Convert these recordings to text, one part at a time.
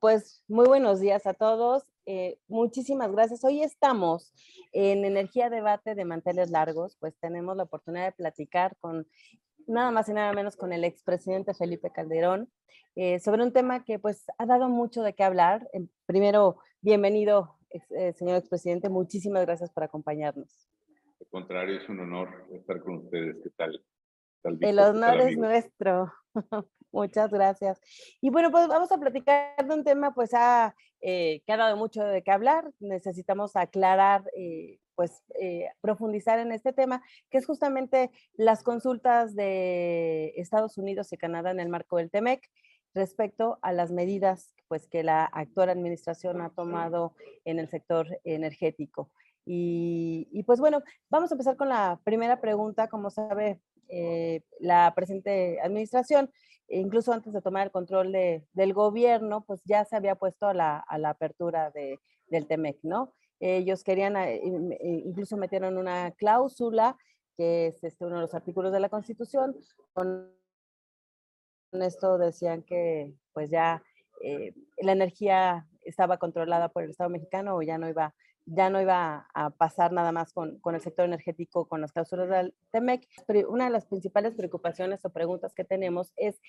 Pues muy buenos días a todos. Muchísimas gracias. Hoy estamos en Energía Debate de Manteles Largos, pues tenemos la oportunidad de platicar con nada más y nada menos con el expresidente Felipe Calderón sobre un tema que pues ha dado mucho de qué hablar. Primero, bienvenido, señor expresidente. Muchísimas gracias por acompañarnos. Al contrario, es un honor estar con ustedes. ¿Qué tal? ¿Qué tal, El Víctor? ¿Qué tal, honor es amigos? nuestro. Muchas gracias. Y bueno, pues vamos a platicar de un tema pues que ha dado mucho de qué hablar. Necesitamos aclarar, profundizar en este tema, que es justamente las consultas de Estados Unidos y Canadá en el marco del TEMEC respecto a las medidas pues, que la actual administración ha tomado en el sector energético. Y pues bueno, vamos a empezar con la primera pregunta. Como sabe, la presente administración, incluso antes de tomar el control del gobierno, pues ya se había puesto a la apertura del TEMEC, ¿no? Ellos querían, incluso metieron una cláusula, que es uno de los artículos de la Constitución. Con esto decían que pues ya la energía estaba controlada por el Estado mexicano o ya no iba a pasar nada más con el sector energético, con las cláusulas del TEMEC. Una de las principales preocupaciones o preguntas que tenemos es,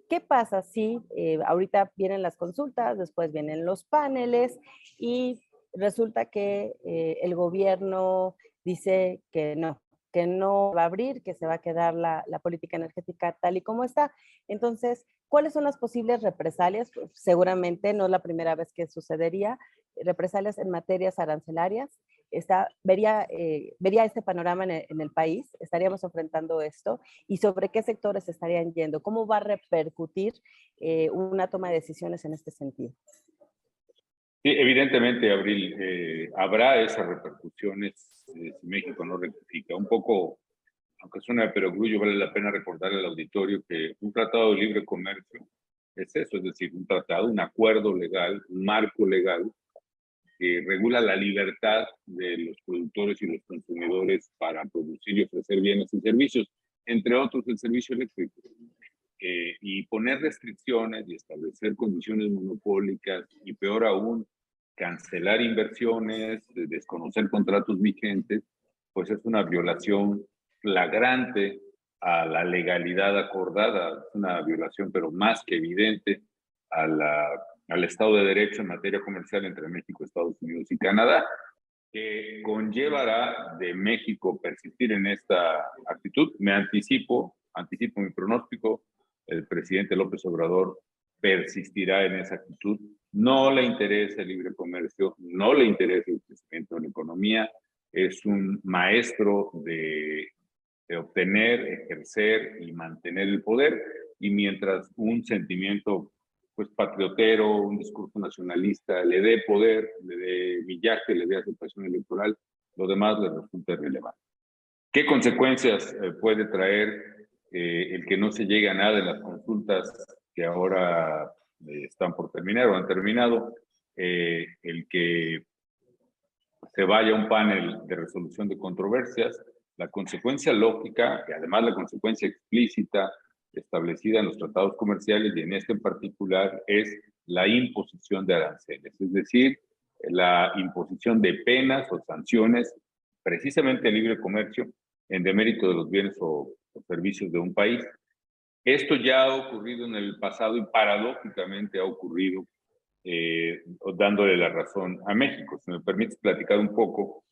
¿qué pasa si ahorita vienen las consultas, después vienen los paneles y resulta que el gobierno dice que no va a abrir, que se va a quedar la política energética tal y como está? Entonces, ¿cuáles son las posibles represalias? Pues, seguramente no es la primera vez que sucedería, represalias en materias arancelarias. Vería este panorama en el país, estaríamos enfrentando esto, y sobre qué sectores estarían yendo, cómo va a repercutir una toma de decisiones en este sentido. Sí, evidentemente, Abril, habrá esas repercusiones si México no rectifica. Un poco, aunque suena de perogrullo, vale la pena recordarle al auditorio que un tratado de libre comercio es eso, es decir, un tratado, un acuerdo legal, un marco legal que regula la libertad de los productores y los consumidores para producir y ofrecer bienes y servicios, entre otros el servicio eléctrico. Y poner restricciones y establecer condiciones monopólicas y peor aún, cancelar inversiones, desconocer contratos vigentes, pues es una violación flagrante a la legalidad acordada, es una violación pero más que evidente al Estado de Derecho en materia comercial entre México, Estados Unidos y Canadá, que conllevará de México persistir en esta actitud. Me anticipo mi pronóstico, el presidente López Obrador persistirá en esa actitud. No le interesa el libre comercio, no le interesa el crecimiento de la economía, es un maestro de obtener, ejercer y mantener el poder, y mientras un sentimiento pues patriotero, un discurso nacionalista le dé poder, le dé millaje, le dé aceptación electoral, lo demás le resulta irrelevante. ¿Qué consecuencias puede traer el que no se llegue a nada en las consultas que ahora están por terminar o han terminado? El que se vaya a un panel de resolución de controversias. La consecuencia lógica, y además la consecuencia explícita establecida en los tratados comerciales y en este en particular, es la imposición de aranceles, es decir, la imposición de penas o sanciones precisamente el libre comercio en demérito de los bienes o servicios de un país. Esto ya ha ocurrido en el pasado y paradójicamente ha ocurrido dándole la razón a México. Si me permites platicar un poco,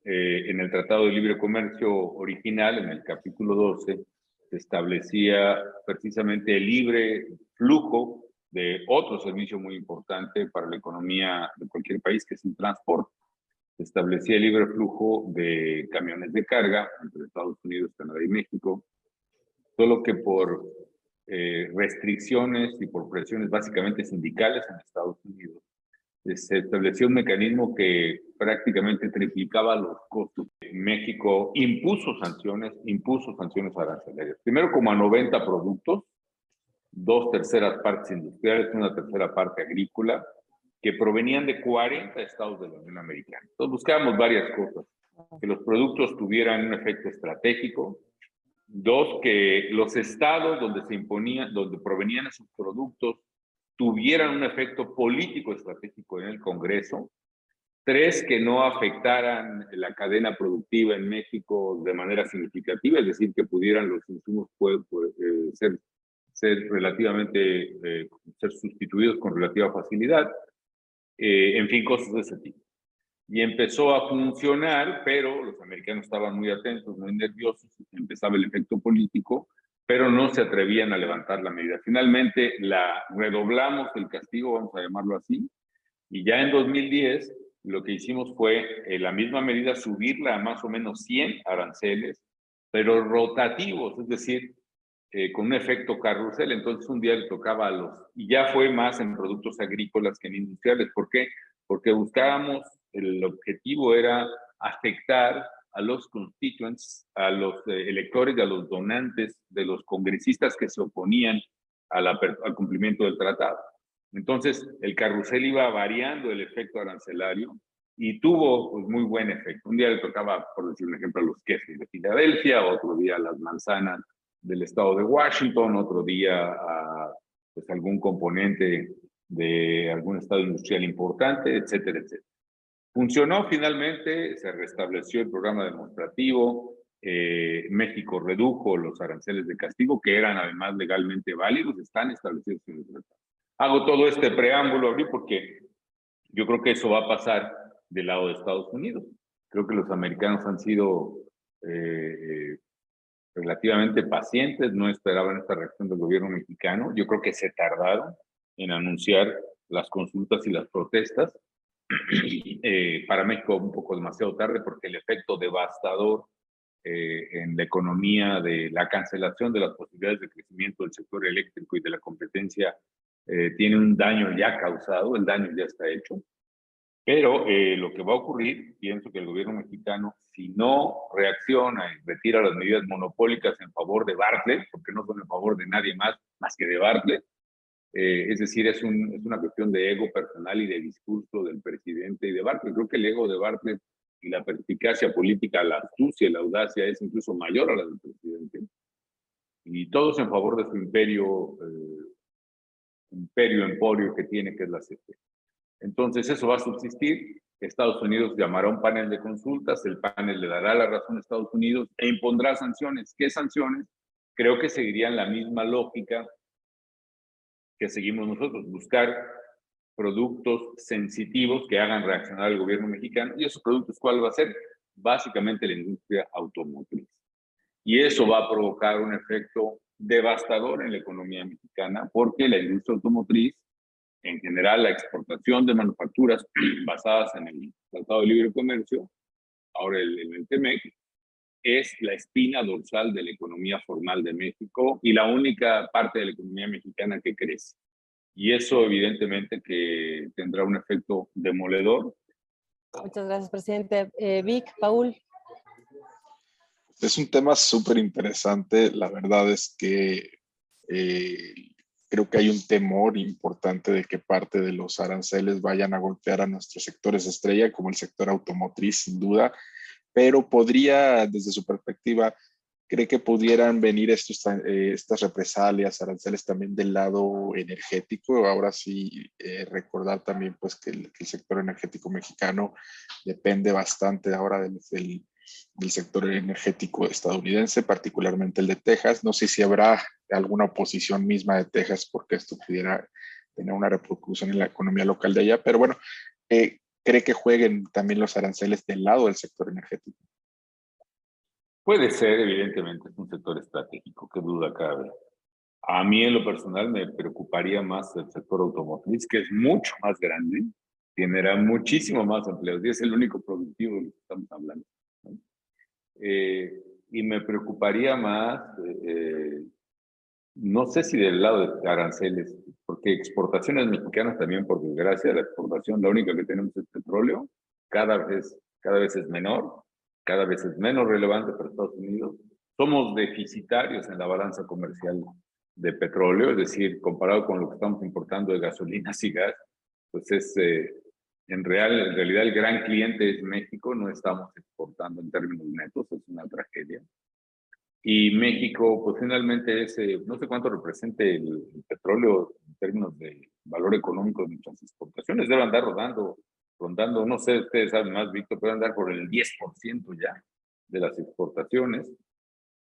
en el Tratado de Libre Comercio original, en el capítulo 12, se establecía precisamente el libre flujo de otro servicio muy importante para la economía de cualquier país, que es el transporte. Se establecía el libre flujo de camiones de carga entre Estados Unidos, Canadá y México, solo que por restricciones y por presiones básicamente sindicales en Estados Unidos, se estableció un mecanismo que prácticamente triplicaba los costos. México impuso sanciones arancelarias. Primero como a 90 productos, 2/3 partes industriales, 1/3 parte agrícola, que provenían de 40 estados de la Unión Americana. Entonces buscábamos varias cosas: que los productos tuvieran un efecto estratégico; dos, que los estados donde provenían esos productos tuvieran un efecto político estratégico en el Congreso. 3, que no afectaran la cadena productiva en México de manera significativa, es decir, que pudieran los insumos ser relativamente, ser sustituidos con relativa facilidad. En fin, cosas de ese tipo. Y empezó a funcionar, pero los americanos estaban muy atentos, muy nerviosos, empezaba el efecto político, pero no se atrevían a levantar la medida. Finalmente redoblamos el castigo, vamos a llamarlo así, y ya en 2010 lo que hicimos fue la misma medida, subirla a más o menos 100 aranceles, pero rotativos, es decir, con un efecto carrusel. Entonces un día le tocaba y ya fue más en productos agrícolas que en industriales. ¿Por qué? Porque buscábamos, el objetivo era afectar a los constituents, a los electores y a los donantes de los congresistas que se oponían al cumplimiento del tratado. Entonces, el carrusel iba variando el efecto arancelario y tuvo pues, muy buen efecto. Un día le tocaba, por decir un ejemplo, a los quesos de Filadelfia, otro día a las manzanas del estado de Washington, otro día a pues, algún componente de algún estado industrial importante, etcétera, etcétera. Funcionó finalmente, se restableció el programa demostrativo, México redujo los aranceles de castigo, que eran además legalmente válidos, están establecidos en el tratado. Hago todo este preámbulo aquí porque yo creo que eso va a pasar del lado de Estados Unidos. Creo que los americanos han sido relativamente pacientes, no esperaban esta reacción del gobierno mexicano. Yo creo que se tardaron en anunciar las consultas y las protestas. Para México un poco demasiado tarde porque el efecto devastador en la economía de la cancelación de las posibilidades de crecimiento del sector eléctrico y de la competencia tiene un daño ya causado, el daño ya está hecho. Pero lo que va a ocurrir, pienso que el gobierno mexicano, si no reacciona y retira las medidas monopólicas en favor de Bartlett, porque no son en favor de nadie más que de Bartlett, es decir, es una cuestión de ego personal y de discurso del presidente y de Bartlett. Creo que el ego de Bartlett y la perspicacia política, la astucia y la audacia es incluso mayor a la del presidente. Y todos en favor de su emporio que tiene, que es la CFE. Entonces eso va a subsistir. Estados Unidos llamará a un panel de consultas, el panel le dará la razón a Estados Unidos e impondrá sanciones. ¿Qué sanciones? Creo que seguirían la misma lógica que seguimos nosotros, buscar productos sensitivos que hagan reaccionar al gobierno mexicano. ¿Y esos productos cuál va a ser? Básicamente la industria automotriz. Y eso va a provocar un efecto devastador en la economía mexicana porque la industria automotriz, en general la exportación de manufacturas basadas en el Tratado de Libre Comercio, ahora el TEMEC, es la espina dorsal de la economía formal de México y la única parte de la economía mexicana que crece. Y eso evidentemente que tendrá un efecto demoledor. Muchas gracias, presidente. Vic, Paul. Es un tema súper interesante. La verdad es que creo que hay un temor importante de que parte de los aranceles vayan a golpear a nuestros sectores estrella, como el sector automotriz, sin duda, pero podría, desde su perspectiva, ¿cree que pudieran venir estas represalias, aranceles también del lado energético? Ahora sí, recordar también pues, que el sector energético mexicano depende bastante ahora del sector energético estadounidense, particularmente el de Texas. No sé si habrá alguna oposición misma de Texas porque esto pudiera tener una repercusión en la economía local de allá, pero bueno, ¿cree que jueguen también los aranceles del lado del sector energético? Puede ser, evidentemente, es un sector estratégico, qué duda cabe. A mí en lo personal me preocuparía más el sector automotriz, que es mucho más grande, genera muchísimo más empleos y es el único productivo de lo que estamos hablando, ¿no? Y me preocuparía más, no sé si del lado de aranceles, porque exportaciones mexicanas también, por desgracia, la exportación, la única que tenemos es petróleo, cada vez es menor, cada vez es menos relevante para Estados Unidos. Somos deficitarios en la balanza comercial de petróleo, es decir, comparado con lo que estamos importando de gasolinas y gas, pues en realidad el gran cliente es México, no estamos exportando en términos netos, es una tragedia. Y México, pues finalmente no sé cuánto represente el petróleo en términos de valor económico de nuestras exportaciones. Debe andar rondando, no sé, ustedes saben más, Víctor, puede andar por el 10% ya de las exportaciones.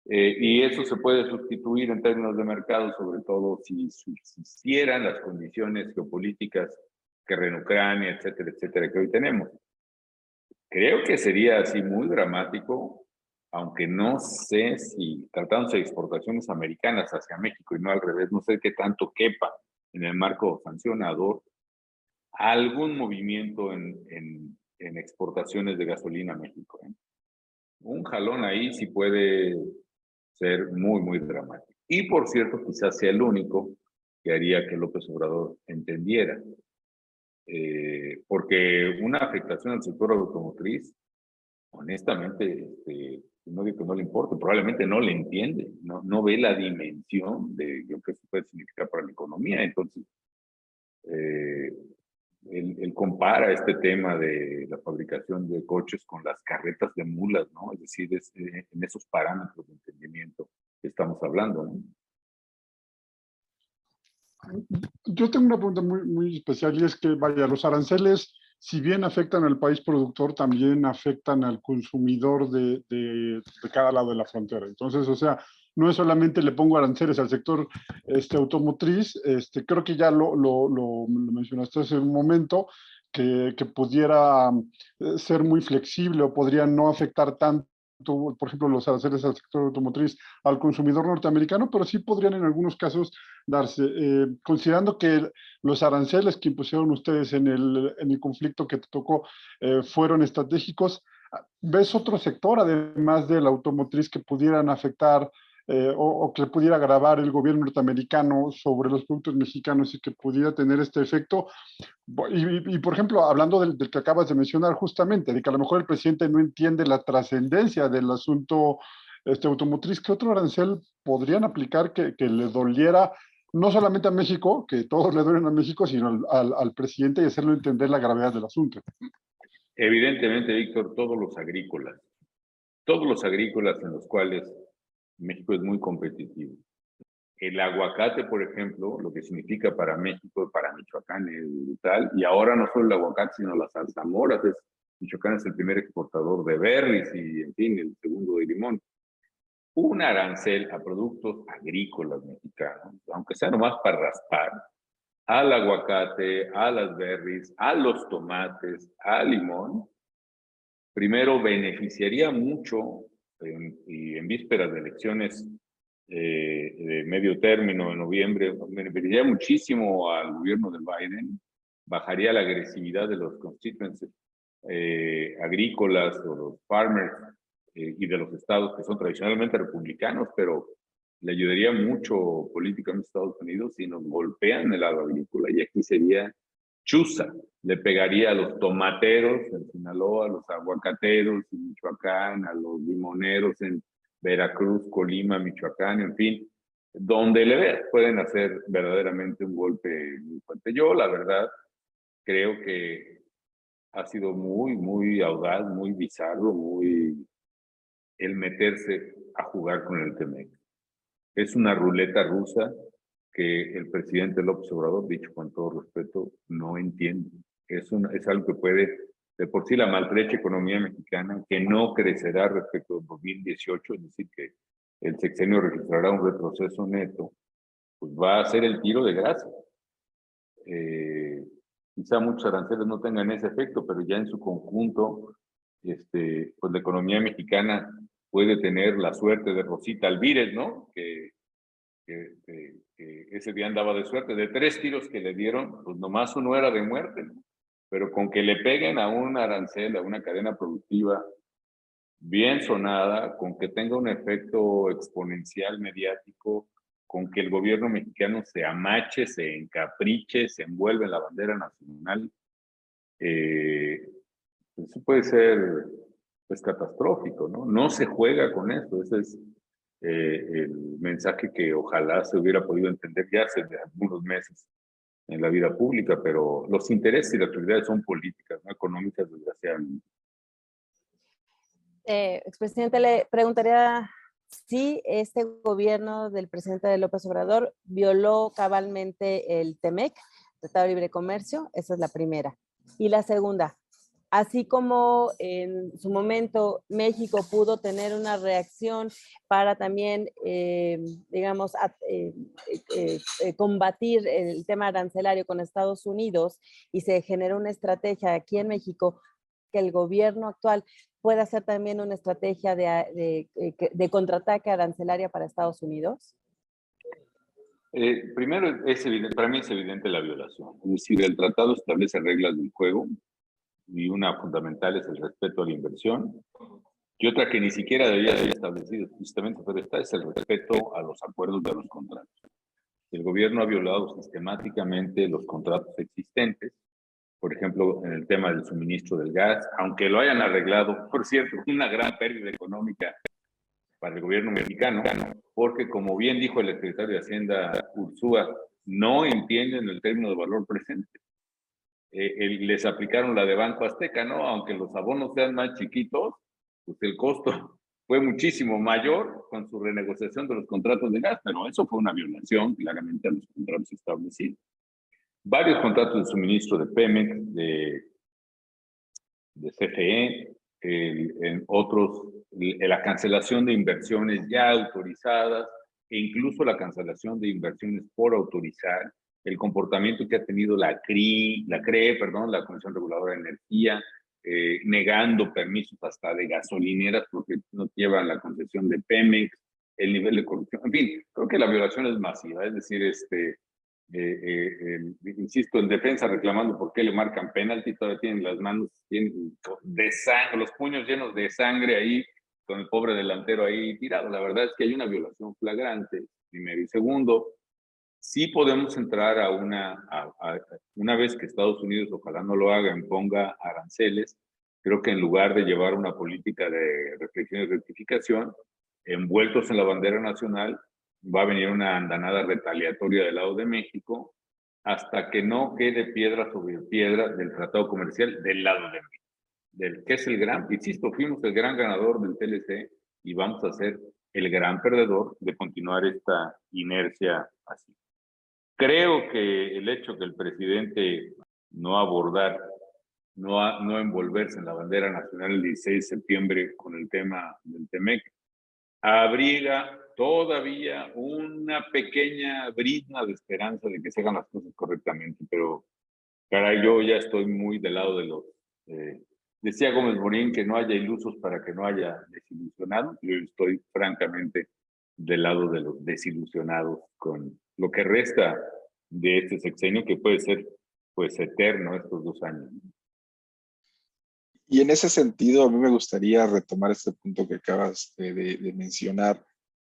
Y eso se puede sustituir en términos de mercado, sobre todo si subsistieran las condiciones geopolíticas que en Ucrania, etcétera, etcétera, que hoy tenemos. Creo que sería así muy dramático, aunque no sé si tratándose de exportaciones americanas hacia México y no al revés, no sé qué tanto quepa en el marco sancionador algún movimiento en exportaciones de gasolina a México. Un jalón ahí sí puede ser muy, muy dramático. Y por cierto, quizás sea el único que haría que López Obrador entendiera. Porque una afectación al sector automotriz, honestamente, no digo que no le importe, probablemente no le entiende, no ve la dimensión de lo que eso puede significar para la economía. Entonces, él compara este tema de la fabricación de coches con las carretas de mulas, ¿no? Es decir, en esos parámetros de entendimiento que estamos hablando, ¿no? Yo tengo una pregunta muy, muy especial y es que, vaya, los aranceles, si bien afectan al país productor, también afectan al consumidor de cada lado de la frontera. Entonces, o sea, no es solamente le pongo aranceles al sector automotriz, creo que ya lo mencionaste hace un momento, que pudiera ser muy flexible o podría no afectar tanto, por ejemplo, los aranceles al sector automotriz al consumidor norteamericano, pero sí podrían en algunos casos darse, considerando que los aranceles que impusieron ustedes en el conflicto que te tocó fueron estratégicos, ¿ves otro sector, además de la automotriz, que pudieran afectar o que pudiera agravar el gobierno norteamericano sobre los productos mexicanos y que pudiera tener este efecto? Y por ejemplo, hablando del que acabas de mencionar justamente, de que a lo mejor el presidente no entiende la trascendencia del asunto automotriz, ¿qué otro arancel podrían aplicar que le doliera no solamente a México, que todos le duelen a México, sino al presidente y hacerlo entender la gravedad del asunto? Evidentemente, Víctor, todos los agrícolas en los cuales México es muy competitivo. El aguacate, por ejemplo, lo que significa para México, para Michoacán es brutal, y ahora no solo el aguacate, sino las zarzamoras. Michoacán es el primer exportador de berries y, en fin, el segundo de limón. Un arancel a productos agrícolas mexicanos, aunque sea nomás para raspar, al aguacate, a las berries, a los tomates, al limón, primero beneficiaría mucho, y en vísperas de elecciones de medio término en noviembre, beneficiaría muchísimo al gobierno de Biden, bajaría la agresividad de los constituents agrícolas o los farmers y de los estados que son tradicionalmente republicanos, pero le ayudaría mucho políticamente a Estados Unidos si nos golpean el lado agrícola, y aquí sería chuza, le pegaría a los tomateros en Sinaloa, a los aguacateros en Michoacán, a los limoneros en Veracruz, Colima, Michoacán, en fin, donde le veas, pueden hacer verdaderamente un golpe muy fuerte. Yo, la verdad, creo que ha sido muy, muy audaz, muy bizarro, muy el meterse a jugar con el TEMEC. Es una ruleta rusa que el presidente López Obrador, dicho con todo respeto, no entiende. Es algo que puede, de por sí, la maltrecha economía mexicana, que no crecerá respecto al 2018, es decir, que el sexenio registrará un retroceso neto, pues va a ser el tiro de gracia. Quizá muchos aranceles no tengan ese efecto, pero ya en su conjunto, pues la economía mexicana puede tener la suerte de Rosita Alvírez, ¿no? Que ese día andaba de suerte. De 3 tiros que le dieron, pues nomás uno era de muerte, ¿no? Pero con que le peguen a un arancel, a una cadena productiva bien sonada, con que tenga un efecto exponencial mediático, con que el gobierno mexicano se amache, se encapriche, se envuelve en la bandera nacional, eso puede ser pues, catastrófico, ¿no? No se juega con eso. Ese es el mensaje que ojalá se hubiera podido entender ya hace algunos meses en la vida pública, pero los intereses y las prioridades son políticas, no económicas, desgraciadamente. Expresidente, le preguntaría si este gobierno del presidente López Obrador violó cabalmente el TEMEC, Tratado de Libre Comercio, esa es la primera. Y la segunda, así como en su momento México pudo tener una reacción para también, digamos, combatir el tema arancelario con Estados Unidos y se generó una estrategia aquí en México, que el gobierno actual pueda hacer también una estrategia de contraataque arancelaria para Estados Unidos. Primero, para mí es evidente la violación. Es decir, el tratado establece reglas del juego y una fundamental es el respeto a la inversión, y otra que ni siquiera debería ser establecida explícitamente, pero esta es el respeto a los acuerdos de los contratos. El gobierno ha violado sistemáticamente los contratos existentes, por ejemplo, en el tema del suministro del gas, aunque lo hayan arreglado, por cierto, una gran pérdida económica para el gobierno mexicano, porque como bien dijo el secretario de Hacienda Ursúa, no entienden el término de valor presente. Les aplicaron la de Banco Azteca, ¿no? Aunque los abonos sean más chiquitos, pues el costo fue muchísimo mayor con su renegociación de los contratos de gas, pero eso fue una violación claramente a los contratos establecidos. Varios contratos de suministro de Pemex, de CFE, en otros, la cancelación de inversiones ya autorizadas e incluso la cancelación de inversiones por autorizar, el comportamiento que ha tenido la CRE, la Comisión Reguladora de Energía, negando permisos hasta de gasolineras porque no llevan la concesión de Pemex, el nivel de corrupción, en fin, creo que la violación es masiva, es decir, insisto, en defensa reclamando por qué le marcan penalti, todavía tienen las manos de sangre, los puños llenos de sangre ahí, con el pobre delantero ahí tirado. La verdad es que hay una violación flagrante, primero. Y segundo, sí podemos entrar a una vez que Estados Unidos, ojalá no lo haga, imponga aranceles, creo que en lugar de llevar una política de reflexión y rectificación, envueltos en la bandera nacional, va a venir una andanada retaliatoria del lado de México hasta que no quede piedra sobre piedra del tratado comercial del lado de México, que es el gran, insisto, fuimos el gran ganador del TLC y vamos a ser el gran perdedor de continuar esta inercia así. Creo que el hecho que el presidente no abordar, no envolverse en la bandera nacional el 16 de septiembre con el tema del TEMEC, abriga todavía una pequeña brizna de esperanza de que se hagan las cosas correctamente, pero caray, yo ya estoy muy del lado de los... decía Gómez Morín que no haya ilusos para que no haya desilusionados. Yo estoy francamente del lado de los desilusionados con lo que resta de este sexenio, que puede ser pues eterno estos 2 años. Y en ese sentido, a mí me gustaría retomar este punto que acabas de mencionar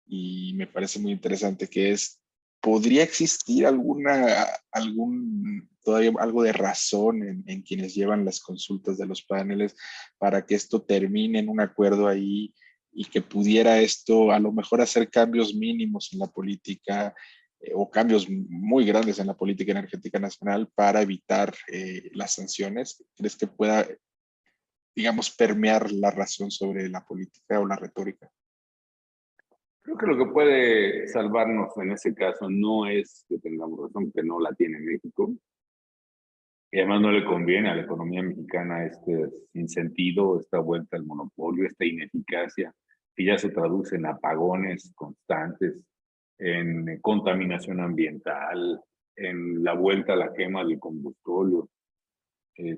y me parece muy interesante, que es, ¿podría existir todavía algo de razón en quienes llevan las consultas de los paneles para que esto termine en un acuerdo ahí y que pudiera esto a lo mejor hacer cambios mínimos en la política o cambios muy grandes en la política energética nacional para evitar las sanciones? ¿Crees que pueda, digamos, permear la razón sobre la política o la retórica? Creo que lo que puede salvarnos en ese caso no es que tengamos razón, que no la tiene México. Y además no le conviene a la economía mexicana este sinsentido, esta vuelta al monopolio, esta ineficacia, que ya se traduce en apagones constantes, en contaminación ambiental, en la vuelta a la quema del combustible.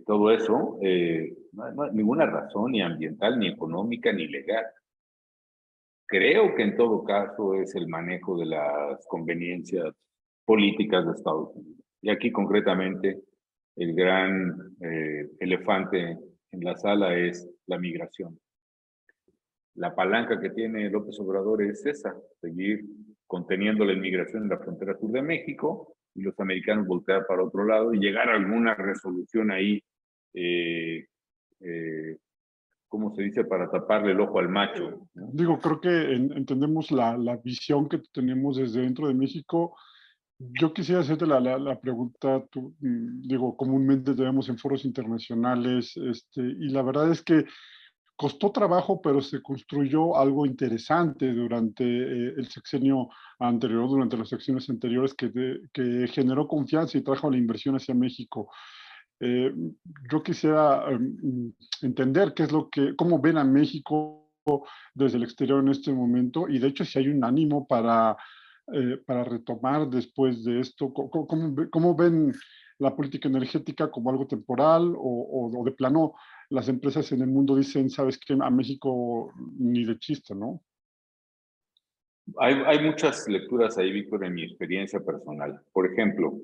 Todo eso, no hay ninguna razón ni ambiental, ni económica, ni legal. Creo que en todo caso es el manejo de las conveniencias políticas de Estados Unidos. Y aquí concretamente el gran elefante en la sala es la migración. La palanca que tiene López Obrador es esa, seguir conteniendo la inmigración en la frontera sur de México y los americanos voltear para otro lado y llegar a alguna resolución ahí, ¿cómo se dice? Para taparle el ojo al macho, ¿no? Digo, creo que entendemos la visión que tenemos desde dentro de México. Yo quisiera hacerte la pregunta, digo, comúnmente tenemos en foros internacionales, y la verdad es que costó trabajo, pero se construyó algo interesante durante el sexenio anterior, durante los sexenios anteriores, que generó confianza y trajo la inversión hacia México. Yo quisiera entender qué es cómo ven a México desde el exterior en este momento, y de hecho si hay un ánimo para retomar después de esto. ¿Cómo ven la política energética como algo temporal o de plano las empresas en el mundo dicen, sabes que a México ni de chiste, ¿no? Hay muchas lecturas ahí, Víctor, en mi experiencia personal. Por ejemplo,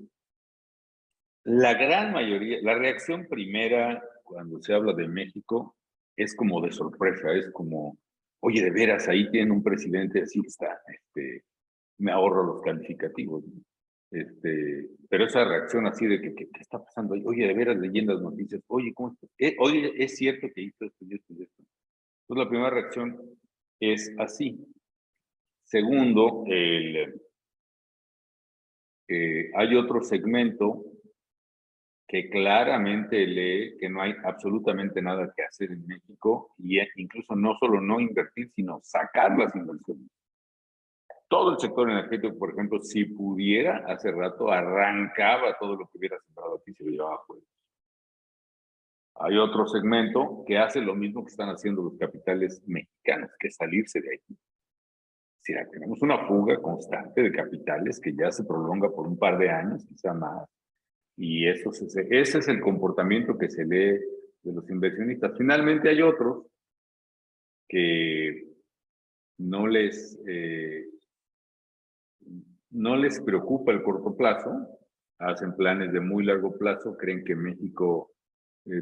la gran mayoría, la reacción primera cuando se habla de México es como de sorpresa, es como, oye, de veras, ahí tienen un presidente así, está, me ahorro los calificativos. Pero esa reacción así de que, ¿qué está pasando ahí? Oye, de veras, leyendo las noticias, oye, ¿cómo está? Oye, es cierto que hizo esto y esto y esto. Entonces, la primera reacción es así. Segundo, hay otro segmento que claramente lee que no hay absolutamente nada que hacer en México y incluso no solo no invertir, sino sacar las inversiones. Todo el sector energético, por ejemplo, si pudiera, hace rato arrancaba todo lo que hubiera sembrado aquí y se lo llevaba afuera. Hay otro segmento que hace lo mismo que están haciendo los capitales mexicanos, que es salirse de ahí. Si tenemos una fuga constante de capitales que ya se prolonga por un par de años, quizá más, y ese es el comportamiento que se lee de los inversionistas. Finalmente hay otros que no les preocupa el corto plazo, hacen planes de muy largo plazo, creen que México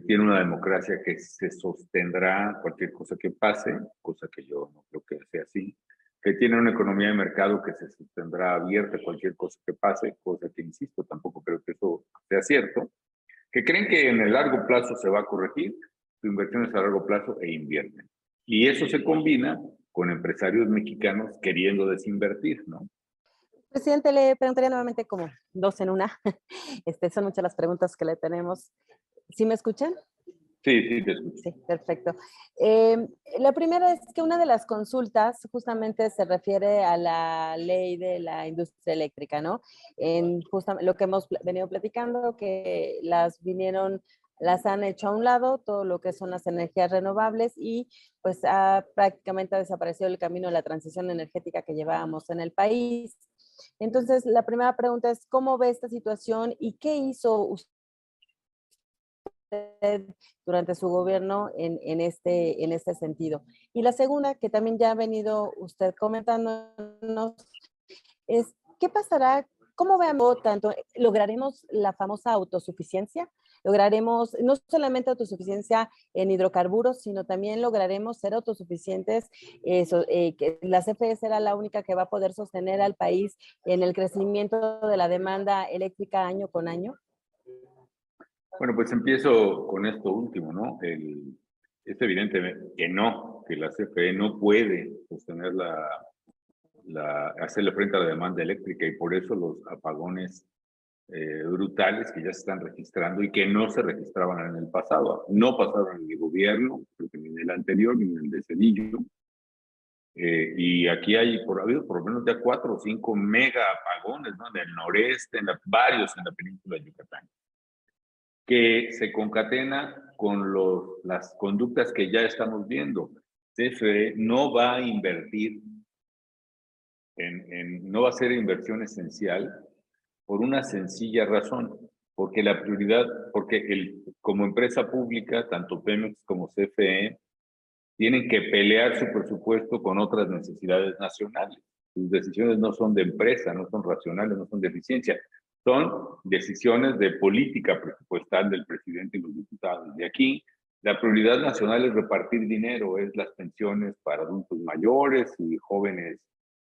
tiene una democracia que se sostendrá cualquier cosa que pase, cosa que yo no creo que sea así, que tiene una economía de mercado que se sostendrá abierta a cualquier cosa que pase, cosa que, insisto, tampoco creo que eso sea cierto, que creen que en el largo plazo se va a corregir, su inversión es a largo plazo e invierten. Y eso se combina con empresarios mexicanos queriendo desinvertir, ¿no? Presidente, le preguntaría nuevamente como dos en una. Son muchas las preguntas que le tenemos. ¿Sí me escuchan? Sí, sí, te escucho. Sí, perfecto. La primera es que una de las consultas justamente se refiere a la ley de la industria eléctrica, ¿no? En justamente lo que hemos venido platicando, que las han hecho a un lado, todo lo que son las energías renovables y pues prácticamente ha desaparecido el camino de la transición energética que llevábamos en el país. Entonces, la primera pregunta es, ¿cómo ve esta situación y qué hizo usted durante su gobierno en este sentido? Y la segunda, que también ya ha venido usted comentándonos, es ¿qué pasará? ¿Cómo veamos tanto? ¿Lograremos la famosa autosuficiencia? ¿Lograremos no solamente autosuficiencia en hidrocarburos, sino también lograremos ser autosuficientes? Que la CFE será la única que va a poder sostener al país en el crecimiento de la demanda eléctrica año con año. Bueno, pues empiezo con esto último, ¿no? Es evidente que no, que la CFE no puede sostener hacerle frente a la demanda eléctrica y por eso los apagones brutales que ya se están registrando y que no se registraban en el pasado. No pasaron en el gobierno, creo que ni en el anterior, ni en el de Cedillo. Y aquí ha habido por lo menos ya 4 o 5 mega apagones, ¿no? En el noreste, varios en la península de Yucatán, que se concatena con las conductas que ya estamos viendo. CFE no va a invertir, no va a ser inversión esencial por una sencilla razón, porque la prioridad, como empresa pública, tanto Pemex como CFE, tienen que pelear su presupuesto con otras necesidades nacionales. Sus decisiones no son de empresa, no son racionales, no son de eficiencia. Son decisiones de política presupuestal del presidente y los diputados. De aquí, la prioridad nacional es repartir dinero, es las pensiones para adultos mayores y jóvenes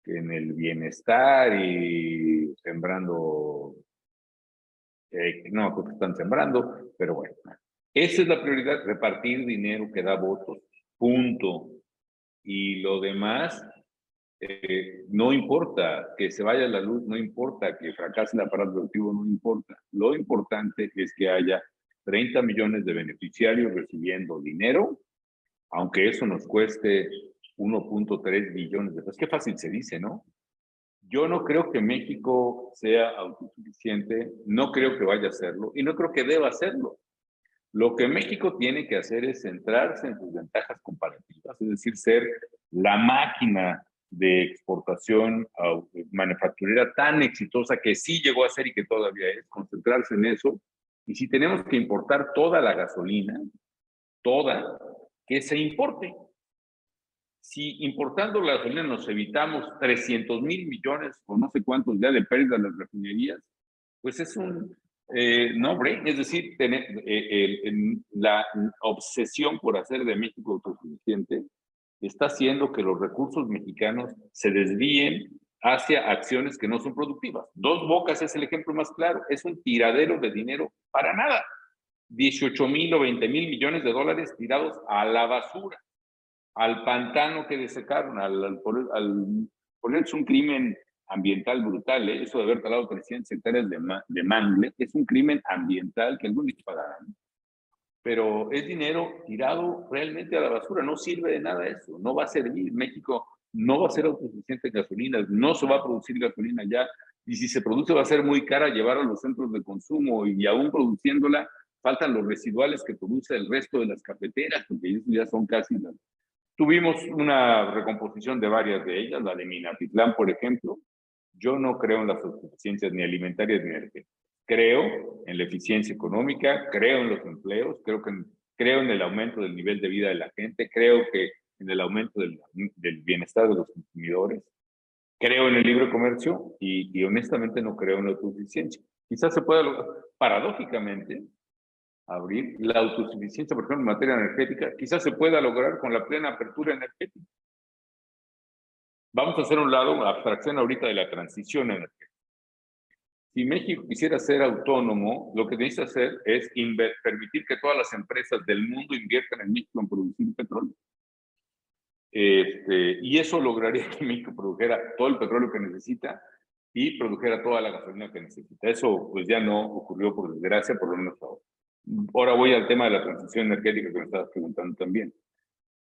en el bienestar y sembrando, no, porque están sembrando, pero bueno. Esa es la prioridad, repartir dinero que da votos, punto. Y lo demás, no importa que se vaya la luz, no importa que fracase el aparato productivo, no importa. Lo importante es que haya 30 millones de beneficiarios recibiendo dinero aunque eso nos cueste 1.3 billones de pesos. Qué fácil se dice, ¿no? Yo no creo que México sea autosuficiente, no creo que vaya a hacerlo y no creo que deba hacerlo. Lo que México tiene que hacer es centrarse en sus ventajas comparativas, es decir, ser la máquina de exportación manufacturera tan exitosa que sí llegó a ser y que todavía es, concentrarse en eso. Y si tenemos que importar toda la gasolina, toda, que se importe. Si importando la gasolina nos evitamos 300,000 millones o no sé cuántos ya de pérdida de las refinerías, pues es un no-brain, es decir, la obsesión por hacer de México autosuficiente está haciendo que los recursos mexicanos se desvíen hacia acciones que no son productivas. Dos Bocas es el ejemplo más claro, es un tiradero de dinero para nada. 18,000 o 20,000 millones de dólares tirados a la basura, al pantano que desecaron, ponerse un crimen ambiental brutal, ¿eh? Eso de haber talado 300 hectáreas de mangle es un crimen ambiental que algunos pagarán, pero es dinero tirado realmente a la basura, no sirve de nada eso, no va a servir. México no va a ser autosuficiente en gasolina, no se va a producir gasolina ya, y si se produce va a ser muy cara llevar a los centros de consumo, y aún produciéndola faltan los residuales que produce el resto de las cafeteras, porque ellos ya son casi las... Tuvimos una recomposición de varias de ellas, la de Minatitlán, por ejemplo. Yo no creo en las autosuficiencias ni alimentarias ni energéticas. Creo en la eficiencia económica, creo en los empleos, creo en el aumento del nivel de vida de la gente, creo que en el aumento del bienestar de los consumidores, creo en el libre comercio y honestamente no creo en la autosuficiencia. Quizás se pueda lograr, paradójicamente, abrir la autosuficiencia, por ejemplo, en materia energética, quizás se pueda lograr con la plena apertura energética. Vamos a hacer un lado, abstracción ahorita de la transición energética. Si México quisiera ser autónomo, lo que necesita hacer es permitir que todas las empresas del mundo inviertan en México en producir petróleo. Y eso lograría que México produjera todo el petróleo que necesita y produjera toda la gasolina que necesita. Eso pues ya no ocurrió, por desgracia, por lo menos ahora. Ahora voy al tema de la transición energética que me estabas preguntando también.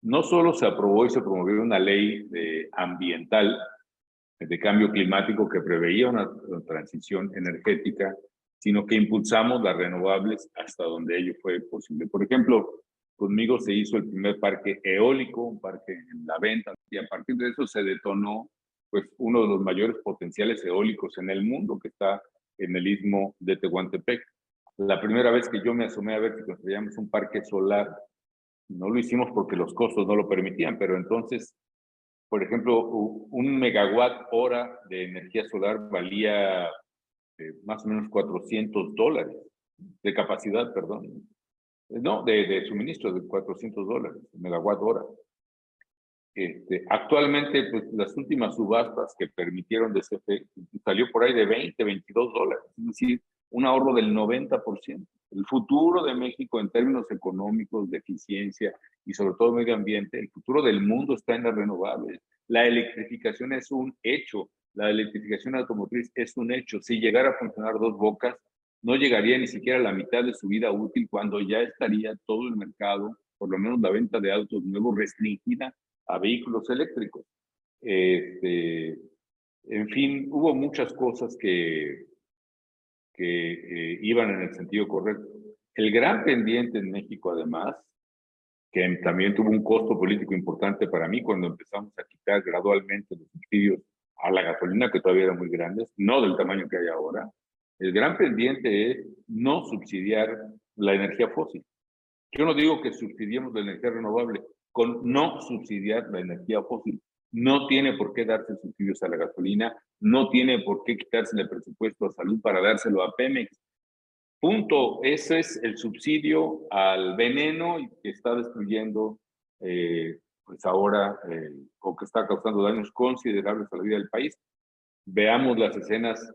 No solo se aprobó y se promovió una ley ambiental de cambio climático que preveía una transición energética, sino que impulsamos las renovables hasta donde ello fue posible. Por ejemplo, conmigo se hizo el primer parque eólico, un parque en La Venta, y a partir de eso se detonó pues, uno de los mayores potenciales eólicos en el mundo, que está en el istmo de Tehuantepec. La primera vez que yo me asomé a ver si construíamos un parque solar, no lo hicimos porque los costos no lo permitían, pero entonces, por ejemplo, un megawatt hora de energía solar valía más o menos $400, de capacidad, perdón. No, de suministro de $400, megawatt hora. Actualmente, pues las últimas subastas que permitieron de CFE salió por ahí de $20, $22, es decir, un ahorro del 90%. El futuro de México en términos económicos, de eficiencia y sobre todo medio ambiente, el futuro del mundo está en las renovables. La electrificación es un hecho, la electrificación automotriz es un hecho. Si llegara a funcionar Dos Bocas, no llegaría ni siquiera a la mitad de su vida útil cuando ya estaría todo el mercado, por lo menos la venta de autos nuevos, restringida a vehículos eléctricos. En fin, hubo muchas cosas que iban en el sentido correcto. El gran pendiente en México, además, que también tuvo un costo político importante para mí cuando empezamos a quitar gradualmente los subsidios a la gasolina, que todavía eran muy grandes, no del tamaño que hay ahora. El gran pendiente es no subsidiar la energía fósil. Yo no digo que subsidiemos la energía renovable, con no subsidiar la energía fósil. No tiene por qué darse subsidios a la gasolina, no tiene por qué quitarse el presupuesto a salud para dárselo a Pemex. Punto. Ese es el subsidio al veneno que está destruyendo, pues ahora, o que está causando daños considerables a la vida del país. Veamos las escenas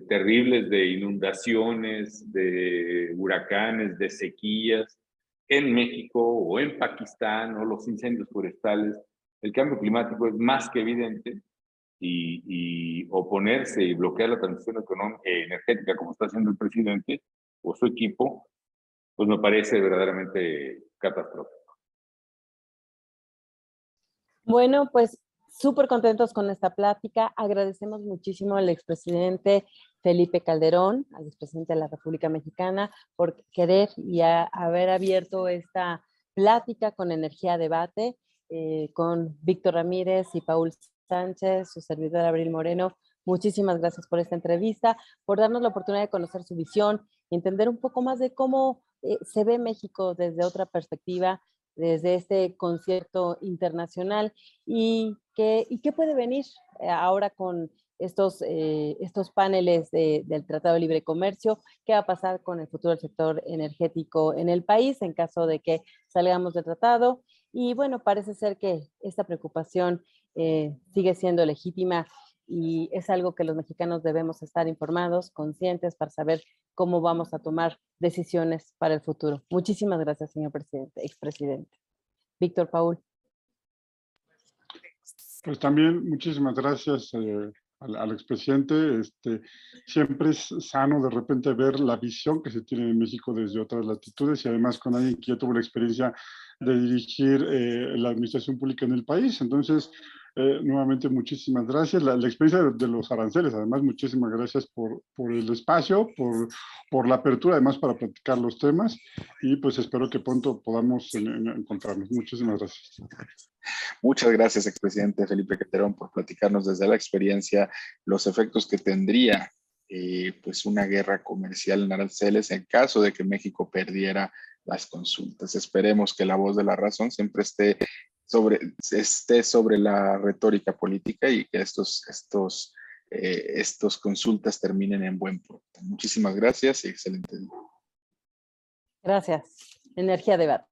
terribles de inundaciones, de huracanes, de sequías en México o en Pakistán, o los incendios forestales. El cambio climático es más que evidente y oponerse y bloquear la transición energética como está haciendo el presidente o su equipo, pues me parece verdaderamente catastrófico. Bueno, pues súper contentos con esta plática. Agradecemos muchísimo al expresidente Felipe Calderón, al expresidente de la República Mexicana, por querer y haber abierto esta plática con Energía Debate, con Víctor Ramírez y Paul Sánchez, su servidor Abril Moreno. Muchísimas gracias por esta entrevista, por darnos la oportunidad de conocer su visión, entender un poco más de cómo se ve México desde otra perspectiva, desde este concierto internacional y qué puede venir ahora con estos paneles del Tratado de Libre Comercio, qué va a pasar con el futuro del sector energético en el país en caso de que salgamos del tratado. Y bueno, parece ser que esta preocupación sigue siendo legítima y es algo que los mexicanos debemos estar informados, conscientes para saber cómo vamos a tomar decisiones para el futuro. Muchísimas gracias, señor presidente, expresidente. Víctor, Paul. Pues también muchísimas gracias al expresidente. Siempre es sano de repente ver la visión que se tiene en México desde otras latitudes y además con alguien que ya tuvo la experiencia de dirigir la administración pública en el país. Entonces, nuevamente muchísimas gracias. La experiencia de los aranceles, además muchísimas gracias por el espacio, por la apertura además para platicar los temas y pues espero que pronto podamos encontrarnos. Muchísimas gracias. Muchas gracias, expresidente Felipe Calderón, por platicarnos desde la experiencia los efectos que tendría pues una guerra comercial en aranceles en caso de que México perdiera las consultas. Esperemos que la voz de la razón siempre esté sobre la retórica política y que estos consultas terminen en buen puerto. Muchísimas gracias y excelente día. Gracias. Energía Debate.